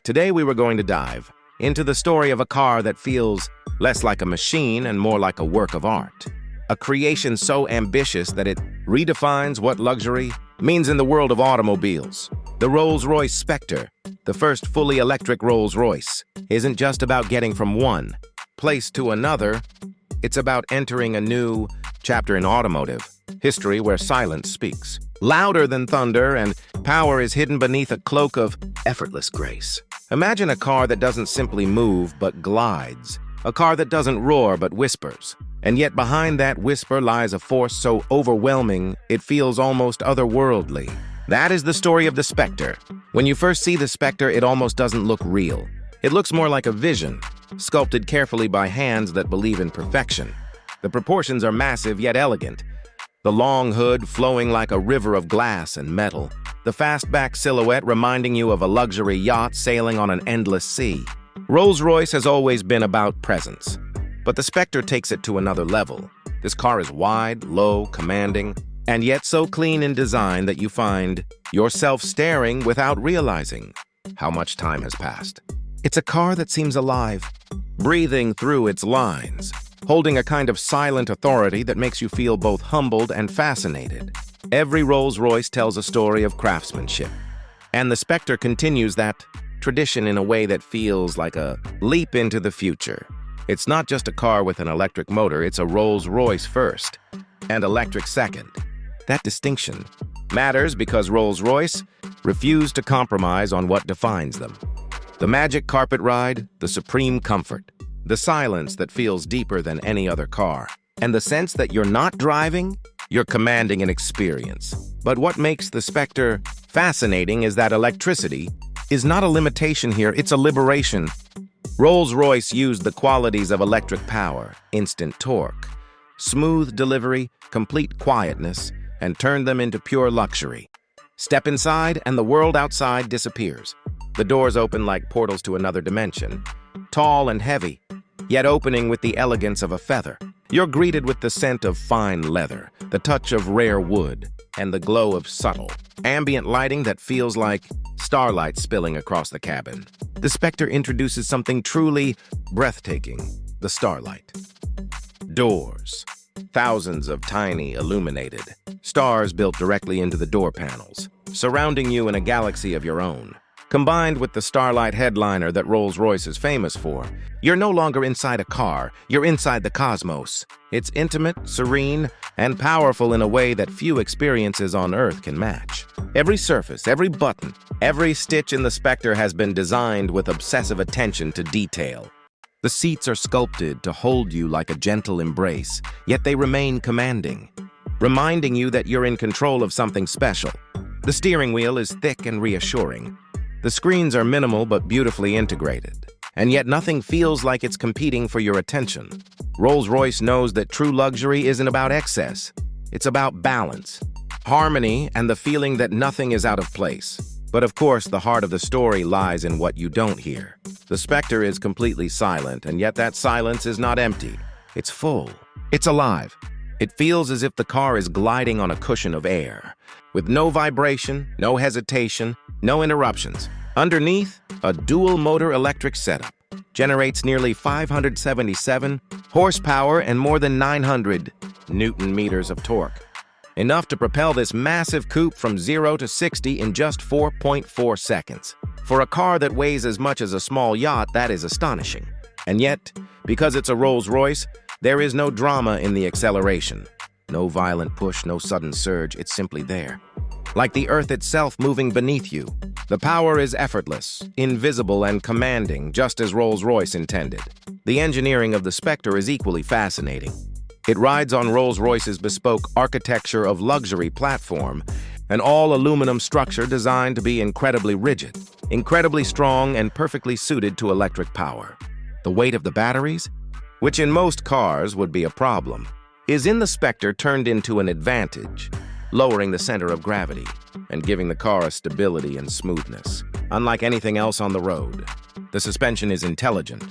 Today we were going to dive into the story of a car that feels less like a machine and more like a work of art. A creation so ambitious that it redefines what luxury means in the world of automobiles. The Rolls-Royce Spectre, the first fully electric Rolls-Royce, isn't just about getting from one place to another. It's about entering a new chapter in automotive history where silence speaks louder than thunder and power is hidden beneath a cloak of effortless grace. Imagine a car that doesn't simply move but glides, a car that doesn't roar but whispers. And yet behind that whisper lies a force so overwhelming it feels almost otherworldly. That is the story of the Spectre. When you first see the Spectre, it almost doesn't look real. It looks more like a vision, sculpted carefully by hands that believe in perfection. The proportions are massive yet elegant. The long hood flowing like a river of glass and metal. The fastback silhouette reminding you of a luxury yacht sailing on an endless sea. Rolls-Royce has always been about presence, but the Spectre takes it to another level. This car is wide, low, commanding, and yet so clean in design that you find yourself staring without realizing how much time has passed. It's a car that seems alive, breathing through its lines, holding a kind of silent authority that makes you feel both humbled and fascinated. Every Rolls-Royce tells a story of craftsmanship, and the Spectre continues that tradition in a way that feels like a leap into the future. It's not just a car with an electric motor, it's a Rolls-Royce first and electric second. That distinction matters because Rolls-Royce refused to compromise on what defines them. The magic carpet ride, the supreme comfort, the silence that feels deeper than any other car, and the sense that you're not driving, you're commanding an experience. But what makes the Spectre fascinating is that electricity is not a limitation here, it's a liberation. Rolls-Royce used the qualities of electric power, instant torque, smooth delivery, complete quietness, and turned them into pure luxury. Step inside and the world outside disappears. The doors open like portals to another dimension, tall and heavy, yet opening with the elegance of a feather. You're greeted with the scent of fine leather, the touch of rare wood, and the glow of subtle, ambient lighting that feels like starlight spilling across the cabin. The Spectre introduces something truly breathtaking, the starlight. Doors. Thousands of tiny, illuminated stars built directly into the door panels, surrounding you in a galaxy of your own. Combined with the starlight headliner that Rolls-Royce is famous for, you're no longer inside a car, you're inside the cosmos. It's intimate, serene, and powerful in a way that few experiences on Earth can match. Every surface, every button, every stitch in the Spectre has been designed with obsessive attention to detail. The seats are sculpted to hold you like a gentle embrace, yet they remain commanding, reminding you that you're in control of something special. The steering wheel is thick and reassuring. The screens are minimal but beautifully integrated, and yet nothing feels like it's competing for your attention. Rolls-Royce knows that true luxury isn't about excess. It's about balance, harmony, and the feeling that nothing is out of place. But of course, the heart of the story lies in what you don't hear. The Spectre is completely silent, and yet that silence is not empty. It's full. It's alive. It feels as if the car is gliding on a cushion of air, with no vibration, no hesitation, no interruptions. Underneath, a dual-motor electric setup generates nearly 577 horsepower and more than 900 newton-meters of torque, enough to propel this massive coupe from 0 to 60 in just 4.4 seconds. For a car that weighs as much as a small yacht, that is astonishing. And yet, because it's a Rolls-Royce, there is no drama in the acceleration. No violent push, no sudden surge, it's simply there. Like the earth itself moving beneath you. The power is effortless, invisible, and commanding, just as Rolls-Royce intended. The engineering of the Spectre is equally fascinating. It rides on Rolls-Royce's bespoke architecture of luxury platform, an all-aluminum structure designed to be incredibly rigid, incredibly strong, and perfectly suited to electric power. The weight of the batteries, which in most cars would be a problem, is in the Spectre turned into an advantage, lowering the center of gravity and giving the car a stability and smoothness. Unlike anything else on the road, the suspension is intelligent,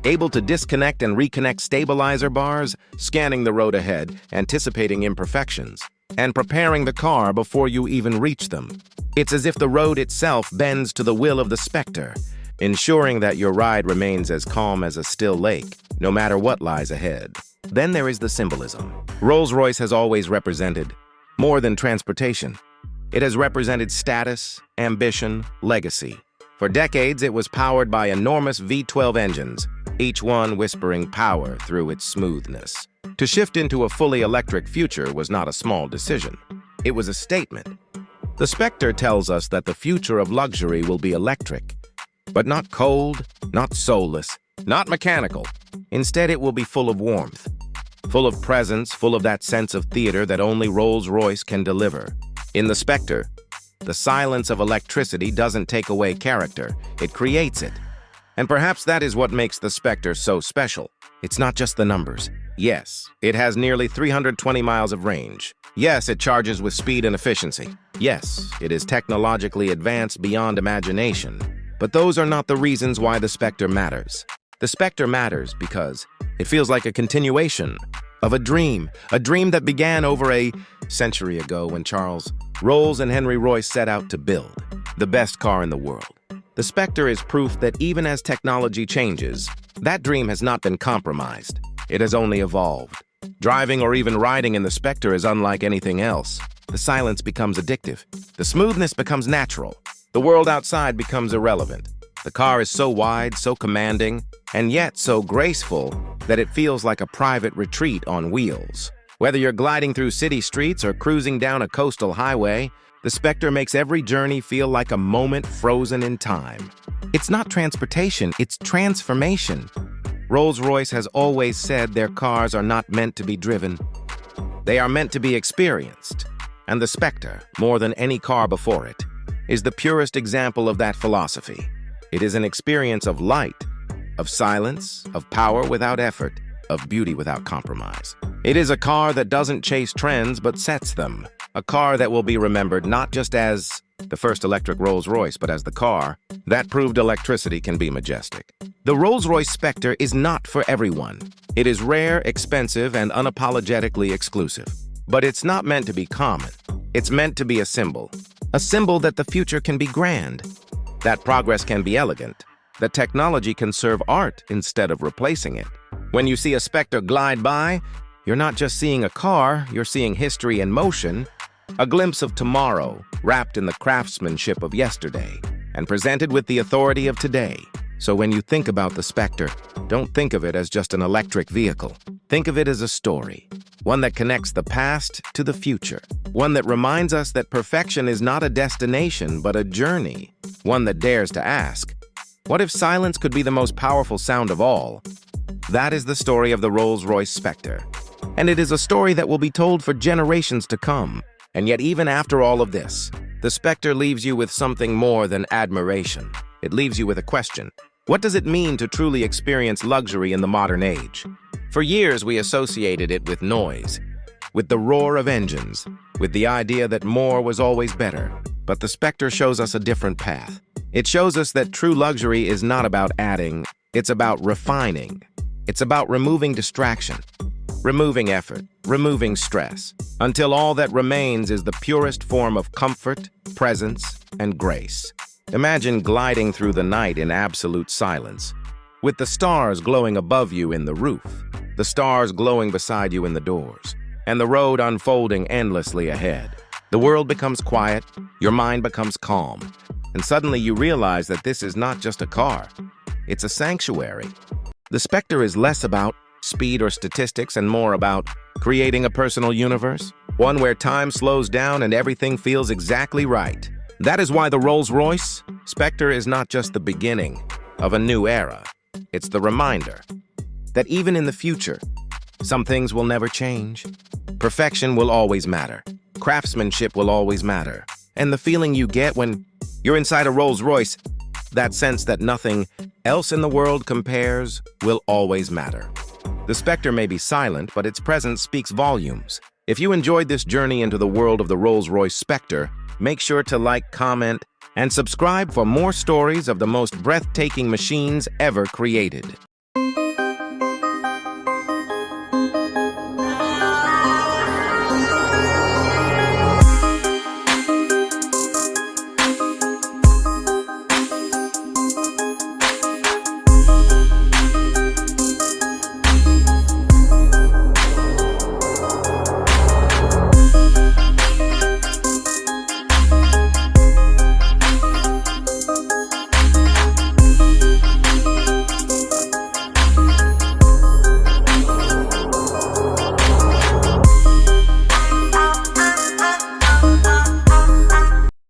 able to disconnect and reconnect stabilizer bars, scanning the road ahead, anticipating imperfections, and preparing the car before you even reach them. It's as if the road itself bends to the will of the Spectre, ensuring that your ride remains as calm as a still lake, no matter what lies ahead. Then there is the symbolism. Rolls-Royce has always represented more than transportation. It has represented status, ambition, legacy. For decades, it was powered by enormous V12 engines, each one whispering power through its smoothness. To shift into a fully electric future was not a small decision. It was a statement. The Spectre tells us that the future of luxury will be electric, but not cold, not soulless, not mechanical. Instead, it will be full of warmth, full of presence, full of that sense of theater that only Rolls-Royce can deliver. In the Spectre, the silence of electricity doesn't take away character, it creates it. And perhaps that is what makes the Spectre so special. It's not just the numbers. Yes, it has nearly 320 miles of range. Yes, it charges with speed and efficiency. Yes, it is technologically advanced beyond imagination. But those are not the reasons why the Spectre matters. The Spectre matters because it feels like a continuation of a dream that began over a century ago when Charles Rolls and Henry Royce set out to build the best car in the world. The Spectre is proof that even as technology changes, that dream has not been compromised. It has only evolved. Driving or even riding in the Spectre is unlike anything else. The silence becomes addictive. The smoothness becomes natural. The world outside becomes irrelevant. The car is so wide, so commanding, and yet so graceful that it feels like a private retreat on wheels. Whether you're gliding through city streets or cruising down a coastal highway, the Spectre makes every journey feel like a moment frozen in time. It's not transportation, it's transformation. Rolls-Royce has always said their cars are not meant to be driven. They are meant to be experienced. And the Spectre, more than any car before it, is the purest example of that philosophy. It is an experience of light, of silence, of power without effort, of beauty without compromise. It is a car that doesn't chase trends but sets them. A car that will be remembered not just as the first electric Rolls-Royce, but as the car that proved electricity can be majestic. The Rolls-Royce Spectre is not for everyone. It is rare, expensive, and unapologetically exclusive. But it's not meant to be common. It's meant to be a symbol that the future can be grand, that progress can be elegant, that technology can serve art instead of replacing it. When you see a Spectre glide by, you're not just seeing a car, you're seeing history in motion, a glimpse of tomorrow wrapped in the craftsmanship of yesterday and presented with the authority of today. So when you think about the Spectre, don't think of it as just an electric vehicle. Think of it as a story, one that connects the past to the future, one that reminds us that perfection is not a destination but a journey, one that dares to ask, what if silence could be the most powerful sound of all? That is the story of the Rolls-Royce Spectre, and it is a story that will be told for generations to come. And yet even after all of this, the Spectre leaves you with something more than admiration. It leaves you with a question. What does it mean to truly experience luxury in the modern age? For years, we associated it with noise, with the roar of engines, with the idea that more was always better. But the Spectre shows us a different path. It shows us that true luxury is not about adding, it's about refining. It's about removing distraction, removing effort, removing stress, until all that remains is the purest form of comfort, presence, and grace. Imagine gliding through the night in absolute silence, with the stars glowing above you in the roof, the stars glowing beside you in the doors, and the road unfolding endlessly ahead. The world becomes quiet, your mind becomes calm, and suddenly you realize that this is not just a car, it's a sanctuary. The Spectre is less about speed or statistics and more about creating a personal universe, one where time slows down and everything feels exactly right. That is why the Rolls-Royce Spectre is not just the beginning of a new era. It's the reminder that even in the future, some things will never change. Perfection will always matter. Craftsmanship will always matter. And the feeling you get when you're inside a Rolls-Royce, that sense that nothing else in the world compares, will always matter. The Spectre may be silent, but its presence speaks volumes. If you enjoyed this journey into the world of the Rolls-Royce Spectre, make sure to like, comment, and subscribe for more stories of the most breathtaking machines ever created.